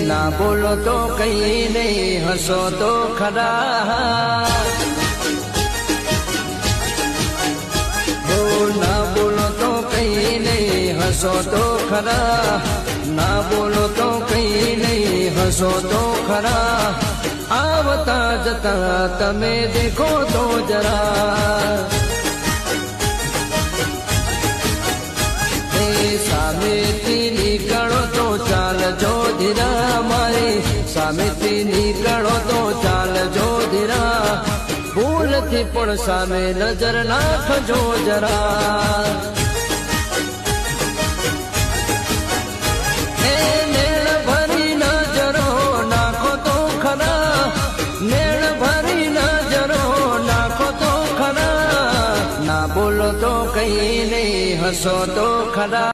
ના બોલો તો કઈ નહીં હસો તો ખરા ના બોલો તો કઈ નહીં હસો તો ખરા ના બોલો તો કઈ નહીં હસો તો ખરા આવતા જતા તમે દેખો તો જરા સામેથી નીકળો તો ચાલજો ધીરા મારી સામેથી નીકળો તો ચાલજો ધીરા ભૂલથી પણ સામે નજર નાખજો જરા નેણ ભરી નજરો નાખો તો ખરા નેણ ભરી નજરો નાખો તો ખરા ના બોલો તો કઈ નહીં હસો તો ખરા